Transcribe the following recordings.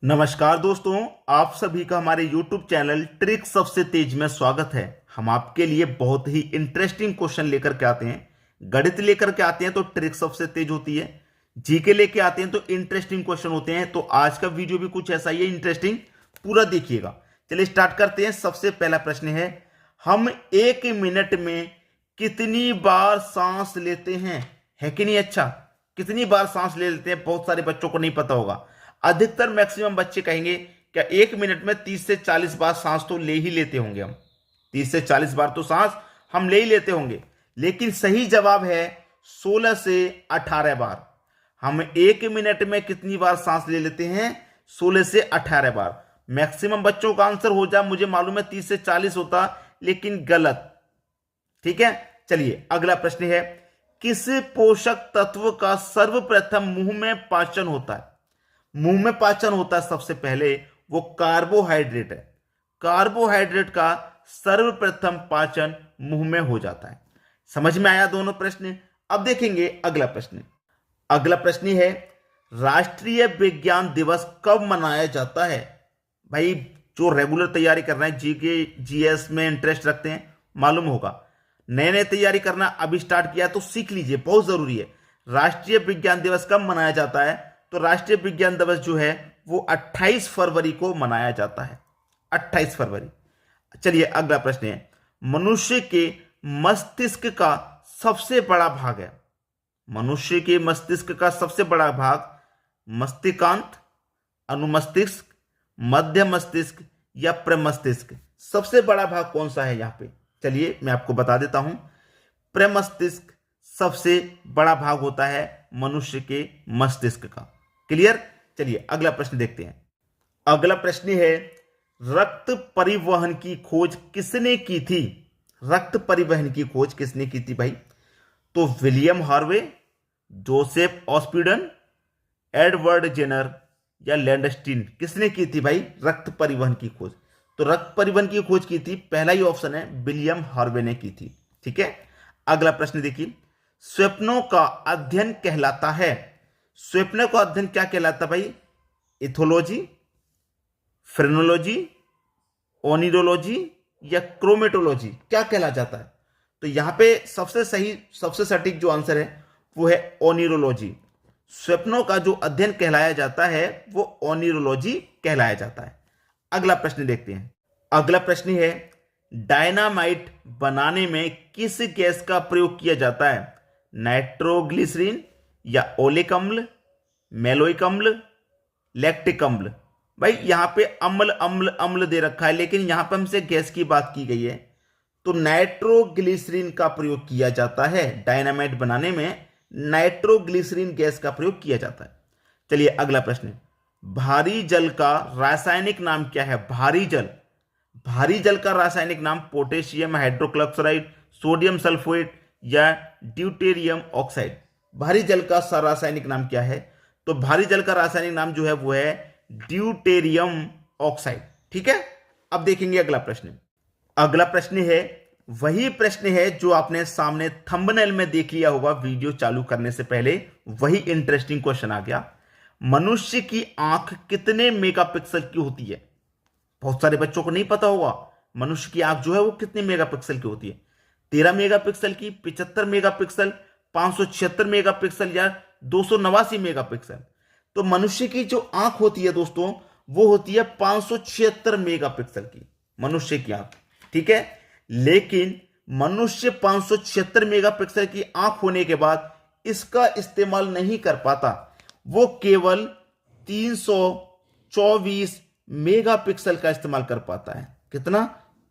नमस्कार दोस्तों, आप सभी का हमारे YouTube चैनल ट्रिक सबसे तेज में स्वागत है। हम आपके लिए बहुत ही इंटरेस्टिंग क्वेश्चन लेकर के आते हैं। गणित लेकर के आते हैं तो ट्रिक सबसे तेज होती है, जीके लेके आते हैं तो इंटरेस्टिंग क्वेश्चन होते हैं। तो आज का वीडियो भी कुछ ऐसा ही है, इंटरेस्टिंग, पूरा देखिएगा। चलिए स्टार्ट करते हैं। सबसे पहला प्रश्न है, हम 1 मिनट में कितनी बार सांस लेते हैं? है कि नहीं? अच्छा, कितनी बार सांस ले लेते हैं बहुत सारे बच्चों को नहीं पता होगा। अधिकतर मैक्सिमम बच्चे कहेंगे क्या 1 मिनट में 30 से 40 बार सांस तो ले ही लेते होंगे। हम 30 से 40 बार तो सांस हम ले ही लेते होंगे, लेकिन सही जवाब है 16 से 18 बार। हम 1 मिनट में कितनी बार सांस ले लेते हैं? 16 से 18 बार। मैक्सिमम बच्चों का आंसर हो जाए, मुझे मालूम है 30 से 40 होता, लेकिन गलत। ठीक है, चलिए अगला प्रश्न है, किस पोषक तत्व का सर्वप्रथम मुंह में पाचन होता है? मुंह में पाचन होता है सबसे पहले, वो कार्बोहाइड्रेट है। कार्बोहाइड्रेट का सर्वप्रथम पाचन मुंह में हो जाता है। समझ में आया दोनों प्रश्न? अब देखेंगे अगला प्रश्न। अगला प्रश्न है, राष्ट्रीय विज्ञान दिवस कब मनाया जाता है? भाई जो रेगुलर तैयारी कर रहे हैं, जीके जीएस में इंटरेस्ट रखते हैं, मालूम होगा। नए नए तैयारी करना अभी स्टार्ट किया तो सीख लीजिए, बहुत जरूरी है। राष्ट्रीय विज्ञान दिवस कब मनाया जाता है? तो राष्ट्रीय विज्ञान दिवस जो है वो 28 फरवरी को मनाया जाता है। 28 फरवरी। चलिए अगला प्रश्न है, मनुष्य के मस्तिष्क का सबसे बड़ा भाग है। मनुष्य के मस्तिष्क का सबसे बड़ा भाग मस्तिष्कांत, अनुमस्तिष्क, मध्य मस्तिष्क या प्रमस्तिष्क? सबसे बड़ा भाग कौन सा है यहां पे? चलिए मैं आपको बता देता हूं, प्रमस्तिष्क सबसे बड़ा भाग होता है मनुष्य के मस्तिष्क का। क्लियर? चलिए अगला प्रश्न देखते हैं। अगला प्रश्न है, रक्त परिवहन की खोज किसने की थी? रक्त परिवहन की खोज किसने की थी भाई? तो William Harvey, Joseph Aspdin, Edward Jenner या लैंडस्टीन? किसने की थी भाई रक्त परिवहन की खोज? तो रक्त परिवहन की खोज की थी, पहला ही ऑप्शन है, विलियम हार्वे ने की थी। ठीक है, अगला प्रश्न देखिए, स्वप्नों का अध्ययन कहलाता है। स्वप्नों का अध्ययन क्या कहलाता भाई? इथोलॉजी, फ्रेनोलॉजी, ओनिरोलॉजी या क्रोमेटोलॉजी? क्या कहला जाता है? तो यहां पे सबसे सही, सबसे सटीक जो आंसर है वो है ओनिरोलॉजी। स्वप्नों का जो अध्ययन कहलाया जाता है वो ओनिरोलॉजी कहलाया जाता है। अगला प्रश्न देखते हैं। अगला प्रश्न है, डायनामाइट बनाने में किस गैस का प्रयोग किया जाता है? नाइट्रोग्लिसरीन या ओलिक अम्ल, मेलोइक अम्ल, लैक्टिक अम्ल? भाई यहां पे अम्ल अम्ल अम्ल दे रखा है, लेकिन यहां पे हमसे गैस की बात की गई है, तो नाइट्रोग्लिसरीन का प्रयोग किया जाता है। डायनामाइट बनाने में नाइट्रोग्लिसरीन गैस का प्रयोग किया जाता है। चलिए अगला प्रश्न, भारी जल का रासायनिक नाम क्या है? भारी जल, भारी जल का रासायनिक नाम पोटेशियम हाइड्रोक्लोराइड, सोडियम सल्फेट या ड्यूटेरियम ऑक्साइड? भारी जल का रासायनिक नाम क्या है? तो भारी जल का रासायनिक नाम जो है वो है ड्यूटेरियम ऑक्साइड। ठीक है, अब देखेंगे अगला प्रश्न। अगला प्रश्न है, वही प्रश्न है जो आपने सामने थंबनेल में देख लिया होगा वीडियो चालू करने से पहले, वही इंटरेस्टिंग क्वेश्चन आ गया। मनुष्य की आंख कितने मेगापिक्सल की होती है? बहुत सारे बच्चों को नहीं पता होगा, मनुष्य की आंख जो है वो कितने मेगापिक्सल की होती है? 13 मेगापिक्सल की, 75 मेगापिक्सल, 576 मेगापिक्सल या 289 मेगापिक्सल? तो मनुष्य की जो आंख होती है दोस्तों, वो होती है 576 मेगापिक्सल की, मनुष्य की आंख। ठीक है, लेकिन मनुष्य 576 मेगापिक्सल की आंख होने के बाद इसका इस्तेमाल नहीं कर पाता, वो केवल 324 मेगापिक्सल का इस्तेमाल कर पाता है। कितना?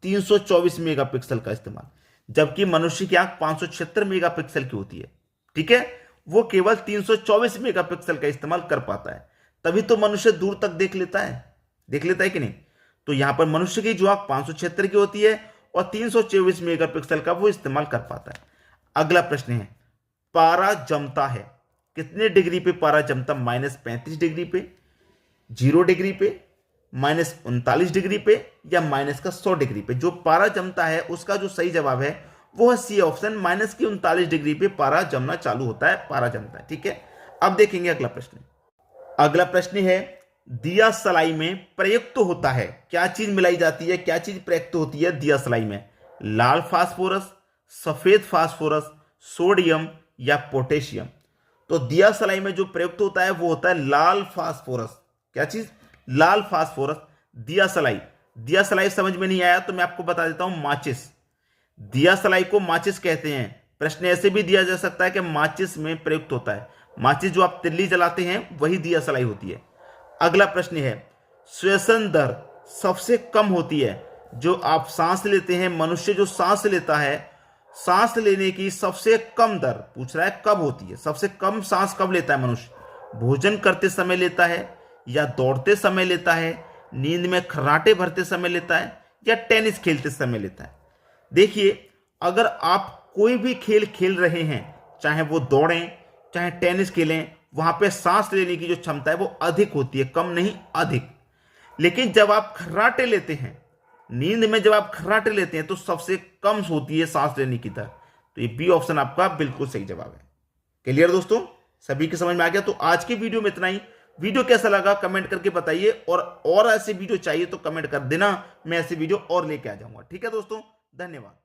324 मेगापिक्सल का इस्तेमाल, जबकि मनुष्य की आंख 576 मेगापिक्सल की होती है। ठीक है, वो केवल 324 मेगापिक्सल का इस्तेमाल कर पाता है, तभी तो मनुष्य दूर तक देख लेता है कि नहीं? तो यहां पर मनुष्य की जो आंख 576 की होती है और 324 मेगापिक्सल का वो इस्तेमाल कर पाता है। अगला प्रश्न है, पारा जमता है कितने डिग्री पे? पारा जमता -35 डिग्री पे, 0 डिग्री पे, -39 डिग्री पे या -100 डिग्री पे? जो पारा जमता है उसका जो सही जवाब है वो है सी ऑप्शन, -39 डिग्री पे पारा जमना चालू होता है, पारा जमता है। ठीक है, अब देखेंगे अगला प्रश्न। अगला प्रश्न है, दिया सलाई में प्रयुक्त होता है? क्या चीज मिलाई जाती है, क्या चीज प्रयुक्त होती है दिया सलाई में? लाल फास्फोरस, सफेद फास्फोरस, सोडियम या पोटेशियम? तो दिया सलाई में जो प्रयुक्त होता है वो होता है लाल फास्फोरस। क्या चीज? लाल फास्फोरस। दिया सलाई, दिया सलाई समझ में नहीं आया तो मैं आपको बता देता हूं, माचिस। दिया सलाई को माचिस कहते हैं। प्रश्न ऐसे भी दिया जा सकता है कि माचिस में प्रयुक्त होता है। माचिस जो आप तिल्ली जलाते हैं वही दिया सलाई होती है। अगला प्रश्न है, श्वसन दर सबसे कम होती है जो आप सांस लेते हैं, मनुष्य जो सांस लेता है, सांस लेने की सबसे कम दर पूछ रहा है कब होती है? सबसे कम सांस कब लेता है मनुष्य? भोजन करते समय लेता है, या दौड़ते समय लेता है, नींद में खर्राटे भरते समय लेता है, या टेनिस खेलते समय लेता है? देखिए, अगर आप कोई भी खेल खेल रहे हैं, चाहे वो दौड़ें चाहे टेनिस खेलें, वहां पे सांस लेने की जो क्षमता है वो अधिक होती है, कम नहीं अधिक। लेकिन जब आप खर्राटे लेते हैं, नींद में जब आप खर्राटे लेते हैं तो सबसे कम होती है सांस लेने की दर। तो ये बी ऑप्शन आपका बिल्कुल सही जवाब है। क्लियर दोस्तों? सभी की समझ में आ गया? तो आज की वीडियो में इतना ही। वीडियो कैसा लगा कमेंट करके बताइए, और ऐसे वीडियो चाहिए तो कमेंट कर देना, मैं ऐसे वीडियो और लेके आ जाऊंगा। ठीक है दोस्तों, धन्यवाद।